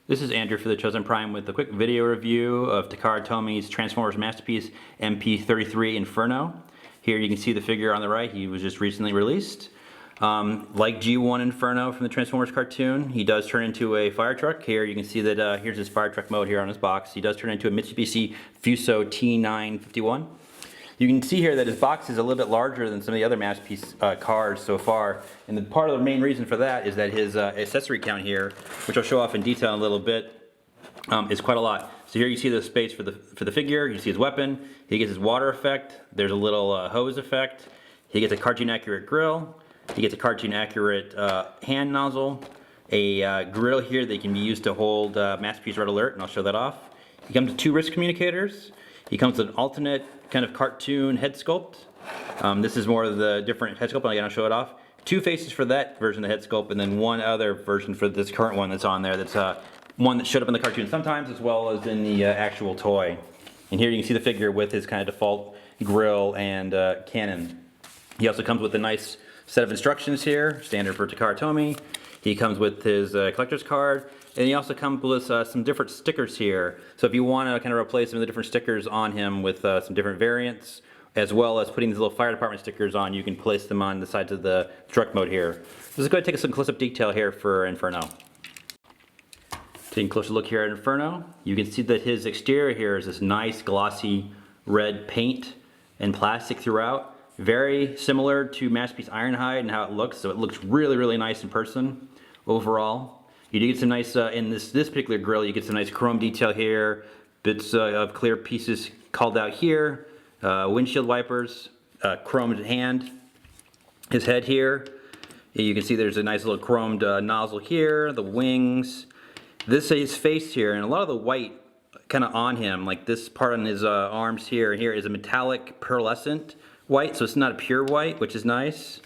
This is Andrew for the Chosen Prime with a quick video review of Takara Tomy's Transformers Masterpiece MP-33 Inferno. Here you can see the figure on the right. He was just recently released. Like G1 Inferno from the Transformers cartoon, he does turn into a fire truck. Here you can see that here's his Firetruck mode here on his box. He does turn into a Mitsubishi Fuso T951. You can see here that his box is a little bit larger than some of the other Masterpiece cars so far, and part of the main reason for that is that his accessory count here, which I'll show off in detail in a little bit, is quite a lot. So here you see the space for the figure, you see his weapon, he gets his water effect, there's a little hose effect, he gets a cartoon accurate grill, he gets a cartoon accurate hand nozzle, a grill here that can be used to hold Masterpiece Red Alert, and I'll show that off. He comes with two wrist communicators. He comes with an alternate kind of cartoon head sculpt. This is more of the different head sculpt, and again I'll show it off. Two faces for that version of the head sculpt, and then one other version for this current one that's on there. That's one that showed up in the cartoon sometimes, as well as in the actual toy. And here you can see the figure with his kind of default grill and cannon. He also comes with a nice set of instructions here, standard for Takara Tomy. He comes with his collector's card, and he also comes with some different stickers here. So if you want to kind of replace some of the different stickers on him with some different variants, as well as putting these little fire department stickers on, you can place them on the sides of the truck mode here. Let's go ahead and take some close-up detail here for Inferno. Taking a closer look here at Inferno, you can see that his exterior here is this nice glossy red paint and plastic throughout. Very similar to Masterpiece Ironhide and how it looks, so it looks really, really nice in person overall. You do get some nice, in this particular grill, you get some nice chrome detail here, bits of clear pieces called out here, windshield wipers, chromed hand, his head here. You can see there's a nice little chromed nozzle here, the wings. This is his face here, and a lot of the white kind of on him, like this part on his arms here and here is a metallic pearlescent white, so it's not a pure white, which is nice.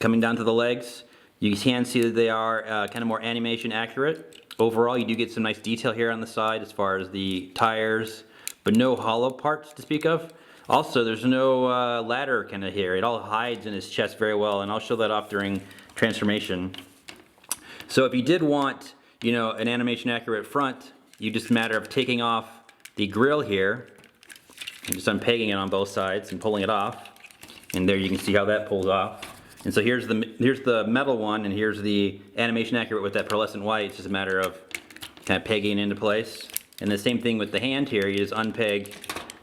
Coming down to the legs, you can see that they are kind of more animation accurate. Overall, you do get some nice detail here on the side as far as the tires, but no hollow parts to speak of. Also, there's no ladder kind of here. It all hides in his chest very well, and I'll show that off during transformation. So if you did want, you know, an animation accurate front, you just matter of taking off the grill here and just unpegging it on both sides and pulling it off, and there you can see how that pulls off. And so here's the metal one, and here's the animation accurate with that pearlescent white. It's just a matter of kind of pegging it into place. And the same thing with the hand here. You just unpeg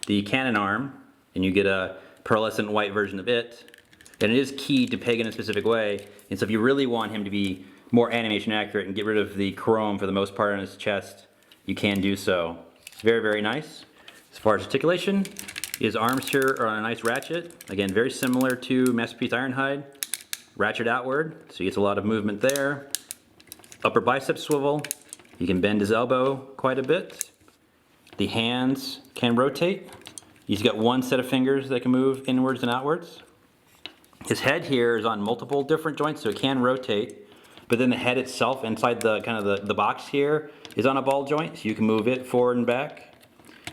the cannon arm, and you get a pearlescent white version of it. And it is key to peg in a specific way. And so if you really want him to be more animation accurate and get rid of the chrome for the most part on his chest, you can do so. Very, very nice. As far as articulation, his arms here are on a nice ratchet. Again, very similar to Masterpiece Ironhide. Ratchet outward, so he gets a lot of movement there. Upper bicep swivel. He can bend his elbow quite a bit. The hands can rotate. He's got one set of fingers that can move inwards and outwards. His head here is on multiple different joints, so it can rotate. But then the head itself, inside the kind of the box here, is on a ball joint, so you can move it forward and back,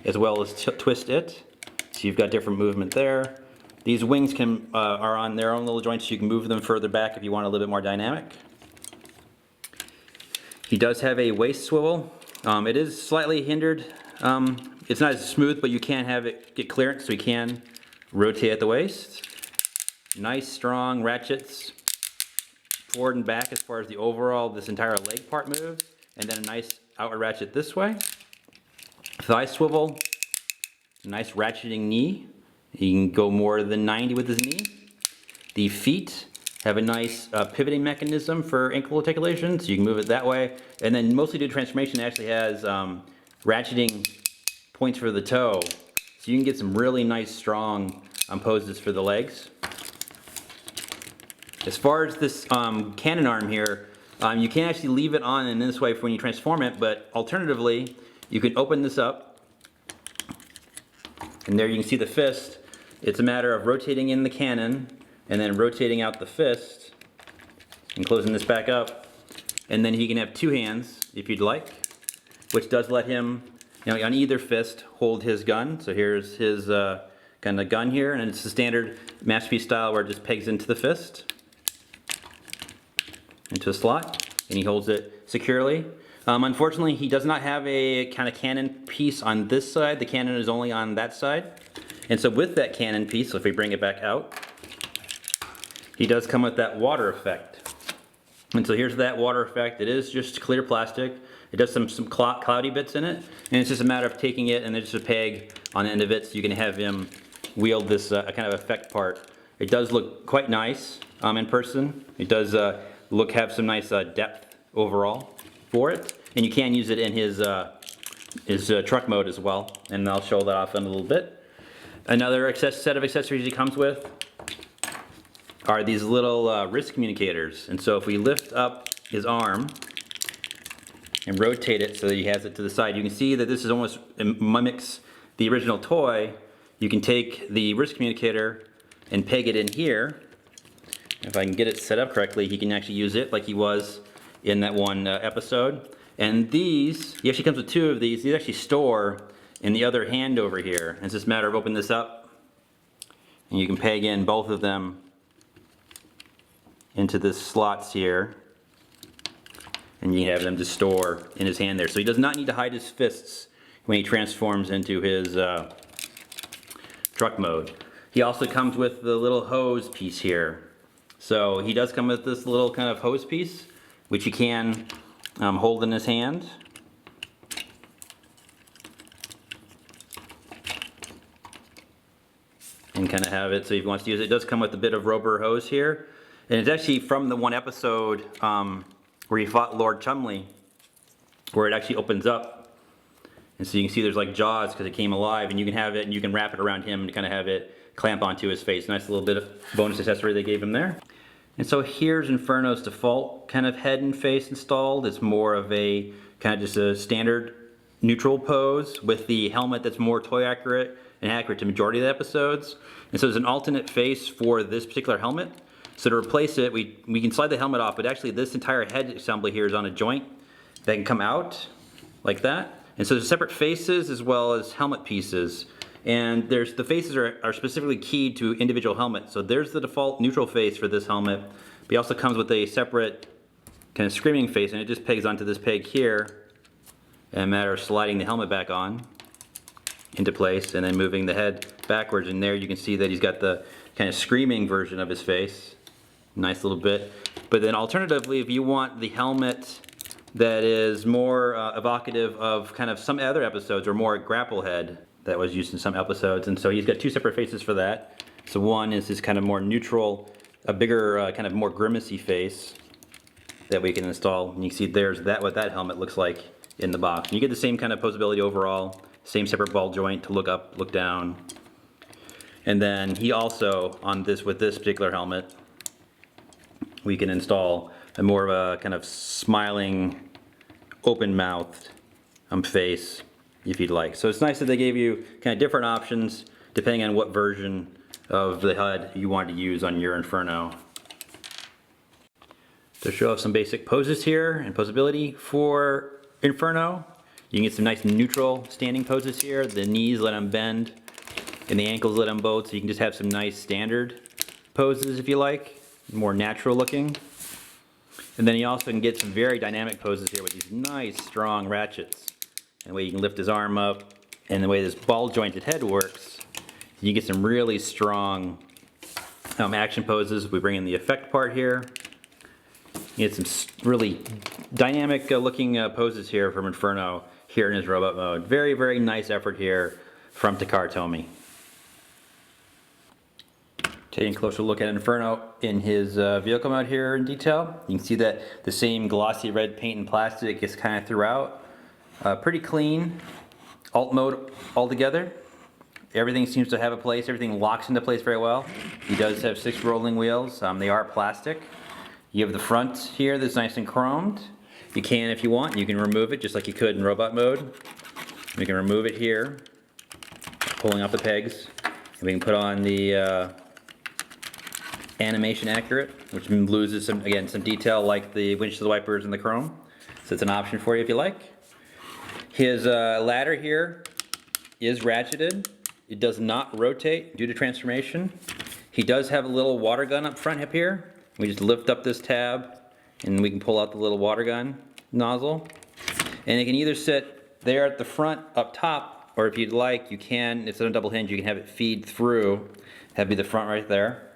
as well as twist it. So you've got different movement there. These wings are on their own little joints, so you can move them further back if you want a little bit more dynamic. He does have a waist swivel. It is slightly hindered. It's not as smooth, but you can have it get clearance, so you can rotate at the waist. Nice strong ratchets forward and back as far as the overall, this entire leg part moves, and then a nice outward ratchet this way. Thigh swivel, nice ratcheting knee. You can go more than 90 with his knee. The feet have a nice pivoting mechanism for ankle articulation, so you can move it that way. And then mostly due to transformation, it actually has ratcheting points for the toe. So you can get some really nice strong poses for the legs. As far as this cannon arm here, you can actually leave it on in this way for when you transform it, but alternatively, you can open this up, and there you can see the fist. It's a matter of rotating in the cannon and then rotating out the fist and closing this back up. And then he can have two hands if you'd like, which does let him, you know, on either fist hold his gun. So here's his kind of gun here, and it's the standard Masterpiece style where it just pegs into the fist, into a slot, and he holds it securely. Unfortunately, he does not have a kind of cannon piece on this side. The cannon is only on that side. And so with that cannon piece, so if we bring it back out, he does come with that water effect. And so here's that water effect. It is just clear plastic. It does some cloudy bits in it. And it's just a matter of taking it and there's just a peg on the end of it so you can have him wield this kind of effect part. It does look quite nice in person. It does have some nice depth overall for it. And you can use it in his truck mode as well. And I'll show that off in a little bit. Another set of accessories he comes with are these little wrist communicators. And so if we lift up his arm and rotate it so that he has it to the side, you can see that this is almost mimics the original toy. You can take the wrist communicator and peg it in here. If I can get it set up correctly, he can actually use it like he was in that one episode. And these, he actually comes with two of these. These actually store in the other hand over here. And it's just a matter of opening this up and you can peg in both of them into the slots here, and you can have them to store in his hand there. So he does not need to hide his fists when he transforms into his truck mode. He also comes with the little hose piece here. So he does come with this little kind of hose piece, which he can hold in his hand. And kind of have it so if he wants to use it. It does come with a bit of rubber hose here. And it's actually from the one episode where he fought Lord Chumley, where it actually opens up. And so you can see there's like jaws because it came alive, and you can have it and you can wrap it around him to kind of have it clamp onto his face. Nice little bit of bonus accessory they gave him there. And so here's Inferno's default kind of head and face installed. It's more of a kind of just a standard neutral pose with the helmet that's more toy accurate and accurate to majority of the episodes. And so there's an alternate face for this particular helmet. So to replace it, we can slide the helmet off, but actually this entire head assembly here is on a joint that can come out like that. And so there's separate faces as well as helmet pieces. And the faces are specifically keyed to individual helmets. So there's the default neutral face for this helmet. But he also comes with a separate kind of screaming face, and it just pegs onto this peg here. And a matter of sliding the helmet back on into place and then moving the head backwards. And there you can see that he's got the kind of screaming version of his face. Nice little bit. But then alternatively, if you want the helmet that is more evocative of kind of some other episodes or more grapple head that was used in some episodes, and so he's got two separate faces for that. So one is this kind of more neutral, a bigger kind of more grimacy face that we can install. And you can see there's what that helmet looks like in the box. And you get the same kind of posability overall, same separate ball joint to look up, look down. And then he also, with this particular helmet, we can install a more of a kind of smiling, open-mouthed face if you'd like. So it's nice that they gave you kind of different options depending on what version of the HUD you want to use on your Inferno. To show off some basic poses here and posability for Inferno, you can get some nice neutral standing poses here. The knees let them bend and the ankles let them both, so you can just have some nice standard poses if you like. More natural looking. And then you also can get some very dynamic poses here with these nice strong ratchets. And the way you can lift his arm up and the way this ball jointed head works, you get some really strong action poses. We bring in the effect part here. You get some really dynamic looking poses here from Inferno here in his robot mode. Very, very nice effort here from Takara Tomy. Taking a closer look at Inferno in his vehicle mode here in detail. You can see that the same glossy red paint and plastic is kind of throughout. Pretty clean alt mode altogether. Everything seems to have a place. Everything locks into place very well. He does have 6 rolling wheels. They are plastic. You have the front here that's nice and chromed. You can, if you want, you can remove it just like you could in robot mode. We can remove it here, pulling off the pegs. And we can put on the animation accurate, which loses some detail like the windshield wipers and the chrome. So it's an option for you if you like. His ladder here is ratcheted. It does not rotate due to transformation. He does have a little water gun up front up here. We just lift up this tab and we can pull out the little water gun nozzle. And it can either sit there at the front up top, or if you'd like, you can, it's on a double hinge, you can have it feed through, have be the front right there.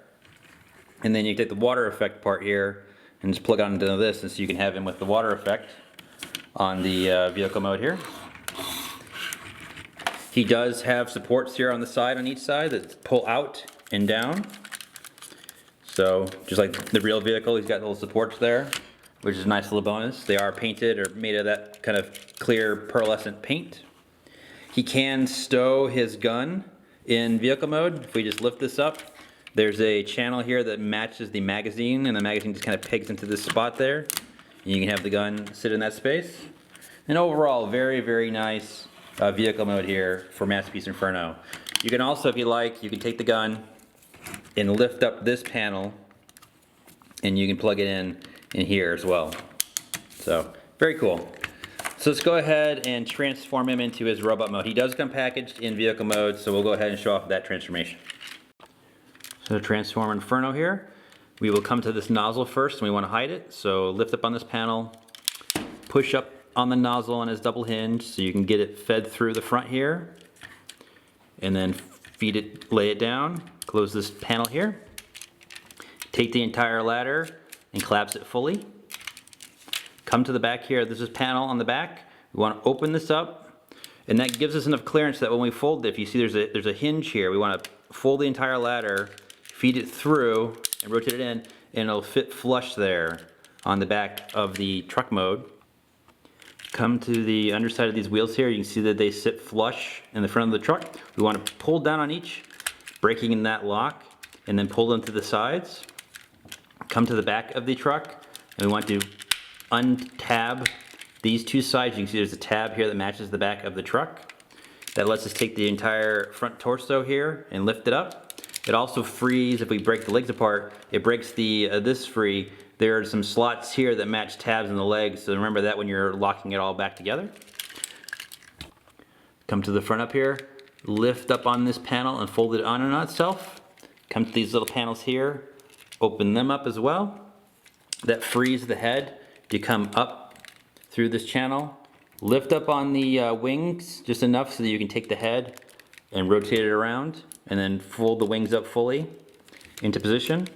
And then you take the water effect part here and just plug it onto this, and so you can have him with the water effect on the vehicle mode here. He does have supports here on the side, on each side, that pull out and down. So just like the real vehicle, he's got little supports there, which is a nice little bonus. They are painted or made of that kind of clear pearlescent paint. He can stow his gun in vehicle mode. If we just lift this up, there's a channel here that matches the magazine, and the magazine just kind of pegs into this spot there. And you can have the gun sit in that space. And overall, very, very nice vehicle mode here for Masterpiece Inferno. You can also, if you like, you can take the gun and lift up this panel, and you can plug it in here as well. So, very cool. So let's go ahead and transform him into his robot mode. He does come packaged in vehicle mode, so we'll go ahead and show off that transformation. So transform Inferno here. We will come to this nozzle first, and we want to hide it. So lift up on this panel, push up on the nozzle on his double hinge so you can get it fed through the front here, and then feed it, lay it down, close this panel here, take the entire ladder and collapse it fully. Come to the back here, this is panel on the back. We want to open this up, and that gives us enough clearance that when we fold it, if you see there's a hinge here, we want to fold the entire ladder, feed it through and rotate it in, and it'll fit flush there on the back of the truck mode. Come to the underside of these wheels here, you can see that they sit flush in the front of the truck. We want to pull down on each, breaking in that lock, and then pull them to the sides. Come to the back of the truck, and we want to untab these two sides. You can see there's a tab here that matches the back of the truck. That lets us take the entire front torso here and lift it up. It also frees, if we break the legs apart, it breaks this free. There are some slots here that match tabs in the legs, so remember that when you're locking it all back together. Come to the front up here, lift up on this panel and fold it on and on itself. Come to these little panels here, open them up as well. That frees the head to come up through this channel. Lift up on the wings just enough so that you can take the head and rotate it around, and then fold the wings up fully into position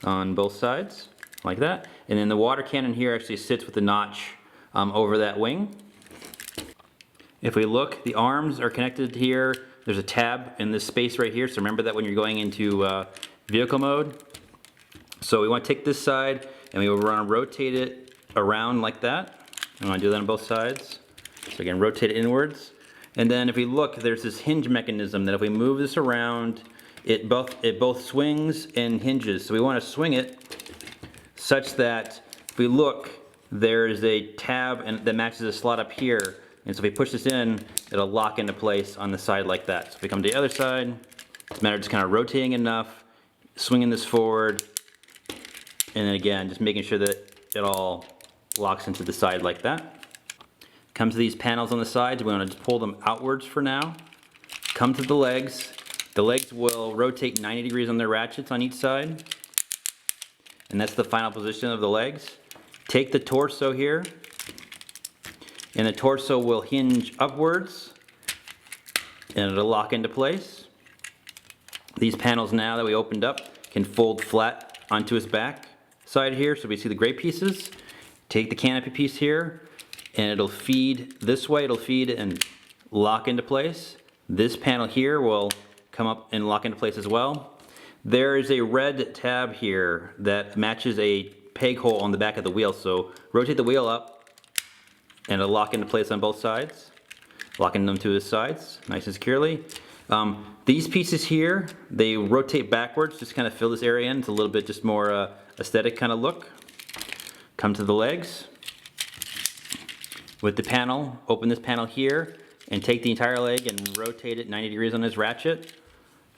on both sides, like that. And then the water cannon here actually sits with the notch over that wing. If we look, the arms are connected here. There's a tab in this space right here, so remember that when you're going into vehicle mode. So we want to take this side, and we want to rotate it around like that. I want to do that on both sides. So again, rotate it inwards. And then if we look, there's this hinge mechanism that if we move this around, it both swings and hinges. So we want to swing it such that if we look, there's a tab that matches a slot up here. And so if we push this in, it'll lock into place on the side like that. So if we come to the other side, it's a matter of just kind of rotating enough, swinging this forward, and then again, just making sure that it all locks into the side like that. Come to these panels on the sides, we want to just pull them outwards for now. Come to the legs. The legs will rotate 90 degrees on their ratchets on each side. And that's the final position of the legs. Take the torso here, and the torso will hinge upwards, and it'll lock into place. These panels now that we opened up can fold flat onto his back side here, so we see the gray pieces. Take the canopy piece here, and it'll feed this way, it'll feed and lock into place. This panel here will come up and lock into place as well. There is a red tab here that matches a peg hole on the back of the wheel, so rotate the wheel up and it'll lock into place on both sides, locking them to the sides nice and securely. These pieces here, they rotate backwards, just kind of fill this area in. It's a little bit just more aesthetic kind of look. Come to the legs. With the panel, open this panel here and take the entire leg and rotate it 90 degrees on this ratchet.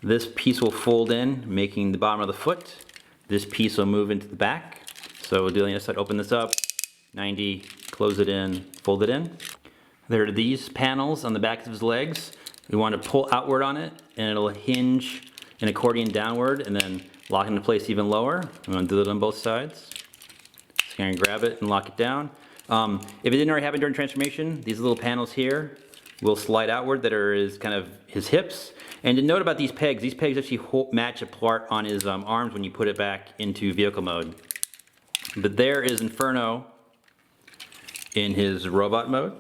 This piece will fold in, making the bottom of the foot. This piece will move into the back. So we'll do the other side, open this up, 90, close it in, fold it in. There are these panels on the back of his legs. We want to pull outward on it, and it'll hinge an accordion downward and then lock into place even lower. We want to do it on both sides. So you're going to grab it and lock it down. If it didn't already happen during transformation, these little panels here will slide outward that are his hips. And to note about these pegs actually match apart on his arms when you put it back into vehicle mode. But there is Inferno in his robot mode.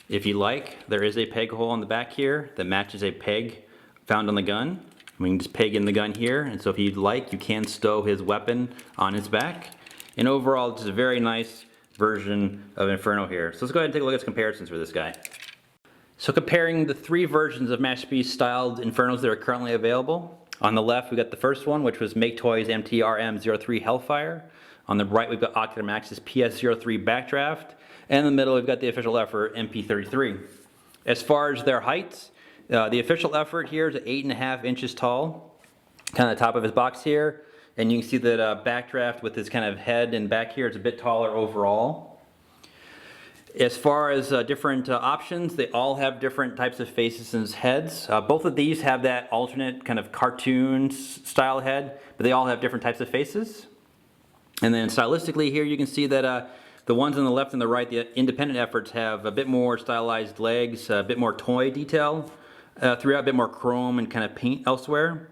If you like, there is a peg hole on the back here that matches a peg found on the gun. We can just peg in the gun here, and so if you'd like, you can stow his weapon on his back. And overall, it's a very nice version of Inferno here. So let's go ahead and take a look at some comparisons for this guy. So comparing the 3 versions of Masterpiece-styled Infernos that are currently available. On the left, we got the first one, which was Make Toys MTRM03 Hellfire. On the right, we've got Ocular Max's PS03 Backdraft. And in the middle, we've got the official effort MP-33. As far as their heights, the official effort here is 8.5 inches tall, kind of the top of his box here. And you can see that Backdraft with his kind of head and back here is a bit taller overall. As far as different options, they all have different types of faces and heads. Both of these have that alternate kind of cartoon style head, but they all have different types of faces. And then stylistically here you can see that the ones on the left and the right, the independent efforts, have a bit more stylized legs, a bit more toy detail throughout, a bit more chrome and kind of paint elsewhere.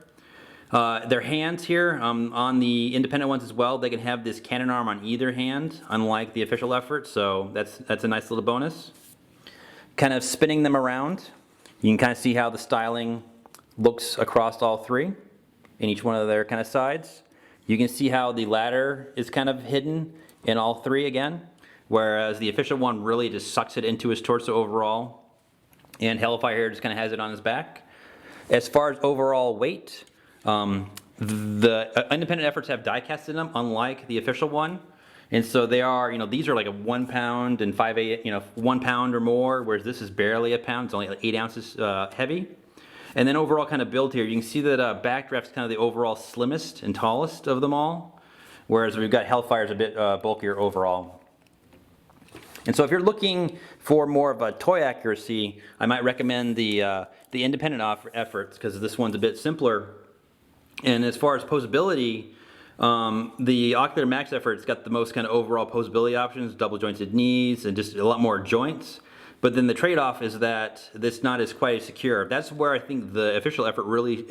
Their hands here, on the independent ones as well, they can have this cannon arm on either hand, unlike the official effort, so that's a nice little bonus. Kind of spinning them around, you can kind of see how the styling looks across all 3 in each one of their kind of sides. You can see how the ladder is kind of hidden in all 3 again, whereas the official one really just sucks it into his torso overall, and Hellfire here just kind of has it on his back. As far as overall weight, the independent efforts have die cast in them, unlike the official one. And so they are, these are like a 1 pound and 5/8, 1 pound or more, whereas this is barely a pound. It's only like 8 ounces heavy. And then overall kind of build here, you can see that Backdraft's kind of the overall slimmest and tallest of them all, whereas we've got Hellfire's a bit bulkier overall. And so if you're looking for more of a toy accuracy, I might recommend the independent efforts, because this one's a bit simpler. And as far as posability, the Ocular Max effort's got the most kind of overall posability options, double jointed knees, and just a lot more joints. But then the trade-off is that it's not as quite as secure. That's where I think the official effort really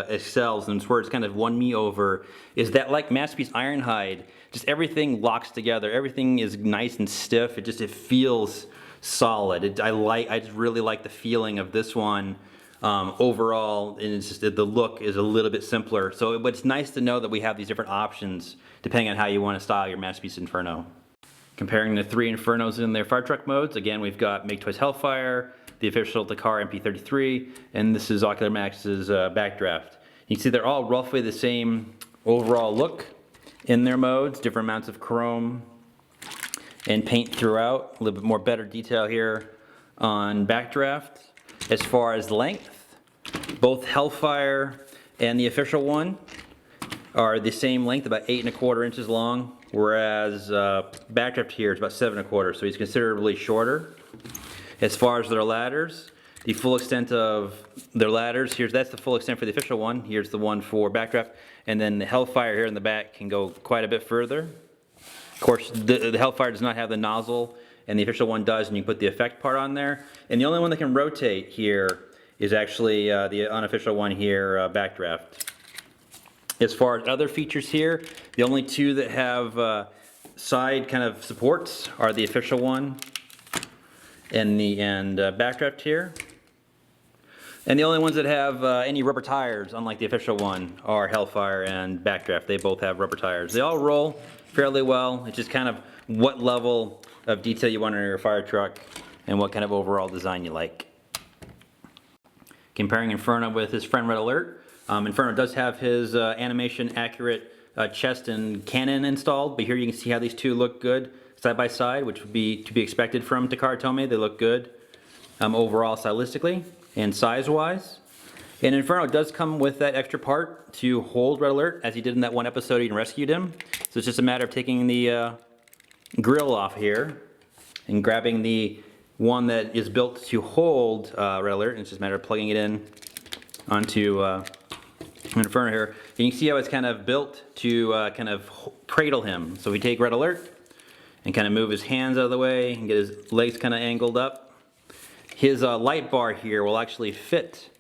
excels, and it's where it's kind of won me over, is that like Masterpiece Ironhide, just everything locks together. Everything is nice and stiff. It feels solid. I just really like the feeling of this one overall, and it's just the look is a little bit simpler. So it's nice to know that we have these different options depending on how you want to style your Masterpiece Inferno. Comparing the 3 Infernos in their Firetruck modes, again we've got Make Toys Hellfire, the official Takara MP-33, and this is Ocular Max's Backdraft. You can see they're all roughly the same overall look in their modes, different amounts of chrome and paint throughout, a little bit more better detail here on Backdraft. As far as length, both Hellfire and the official one are the same length, about 8.25 inches long, whereas Backdraft here is about 7.25, so he's considerably shorter. As far as their ladders, the full extent of their ladders, that's the full extent for the official one, here's the one for Backdraft, and then the Hellfire here in the back can go quite a bit further. Of course, the Hellfire does not have the nozzle, and the official one does, and you put the effect part on there. And the only one that can rotate here is actually the unofficial one here, Backdraft. As far as other features here, the only 2 that have side kind of supports are the official one and Backdraft here. And the only ones that have any rubber tires, unlike the official one, are Hellfire and Backdraft. They both have rubber tires. They all roll fairly well. It's just kind of what level of detail you want in your fire truck and what kind of overall design you like. Comparing Inferno with his friend Red Alert, Inferno does have his animation accurate chest and cannon installed, but here you can see how these 2 look good side by side, which would be to be expected from Takara Tomy. They look good overall stylistically and size wise. And Inferno does come with that extra part to hold Red Alert, as he did in that one episode he rescued him. So it's just a matter of taking the grill off here and grabbing the one that is built to hold Red Alert, and it's just a matter of plugging it in onto Inferno here. And you can see how it's kind of built to kind of cradle him. So we take Red Alert and kind of move his hands out of the way and get his legs kind of angled up. His light bar here will actually fit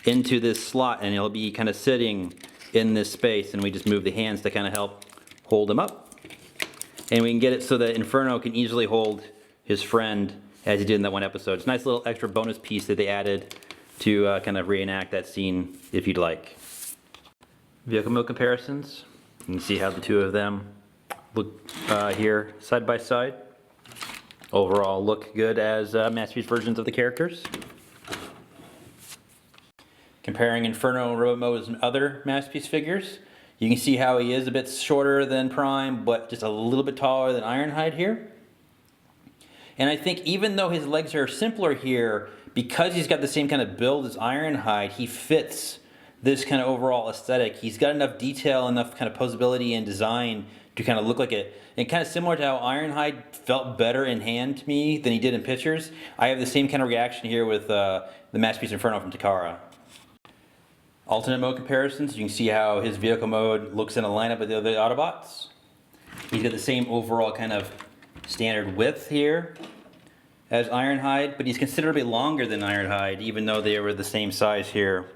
into this slot, and it'll be kind of sitting in this space, and we just move the hands to kind of help hold him up. And we can get it so that Inferno can easily hold his friend as he did in that one episode. It's a nice little extra bonus piece that they added to kind of reenact that scene if you'd like. Vehicle mode comparisons. You can see how the two of them look here side by side. Overall look good as Masterpiece versions of the characters. Comparing Inferno and Robot Modes and other Masterpiece figures, you can see how he is a bit shorter than Prime, but just a little bit taller than Ironhide here. And I think even though his legs are simpler here, because he's got the same kind of build as Ironhide, he fits this kind of overall aesthetic. He's got enough detail, enough kind of posability and design to kind of look like it. And kind of similar to how Ironhide felt better in hand to me than he did in pictures, I have the same kind of reaction here with the Masterpiece Inferno from Takara. Alternate mode comparisons, you can see how his vehicle mode looks in a lineup with the other Autobots. He's got the same overall kind of standard width here as Ironhide, but he's considerably longer than Ironhide, even though they were the same size here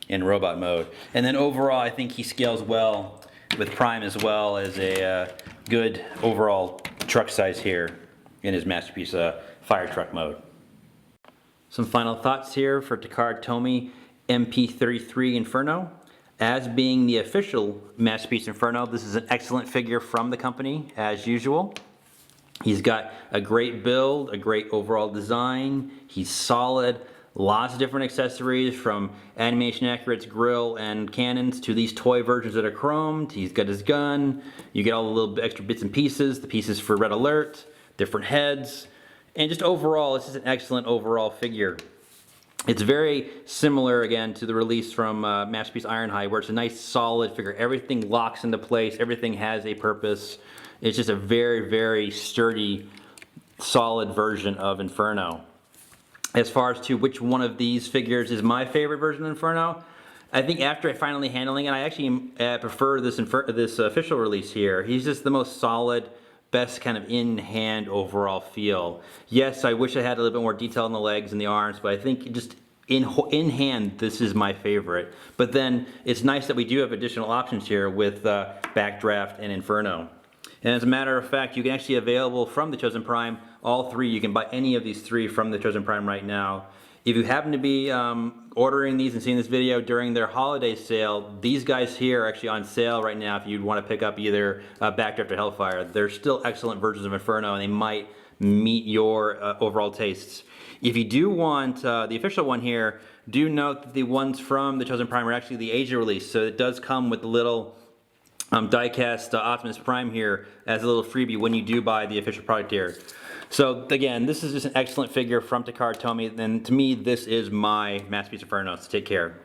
in robot mode. And then overall, I think he scales well with Prime as well as a good overall truck size here in his Masterpiece Firetruck mode. Some final thoughts here for Takara Tomy MP-33 Inferno. As being the official Masterpiece Inferno, this is an excellent figure from the company, as usual. He's got a great build, a great overall design. He's solid. Lots of different accessories, from animation accurate grill and cannons to these toy versions that are chromed. He's got his gun. You get all the little extra bits and pieces, the pieces for red alert, different heads, and just overall, it's just an excellent overall figure. It's very similar, again, to the release from Masterpiece Ironhide, where it's a nice solid figure. Everything locks into place. Everything has a purpose. It's just a very, very sturdy, solid version of Inferno. As far as to which one of these figures is my favorite version of Inferno, I think after finally handling it, I actually prefer this official release here. He's just the most solid, best kind of in-hand overall feel. Yes, I wish I had a little bit more detail on the legs and the arms, but I think just in hand, this is my favorite. But then it's nice that we do have additional options here with Backdraft and Inferno. And as a matter of fact, you can actually available from the Chosen Prime, all three. You can buy any of these three from the Chosen Prime right now. If you happen to be ordering these and seeing this video during their holiday sale, these guys here are actually on sale right now if you'd want to pick up either Backdraft or Hellfire. They're still excellent versions of Inferno, and they might meet your overall tastes. If you do want the official one here, do note that the ones from the Chosen Prime are actually the Asia release, so it does come with the little die-cast Optimus Prime here as a little freebie when you do buy the official product here. So again, this is just an excellent figure from Takara Tomy, and to me, this is my Masterpiece Inferno. So take care.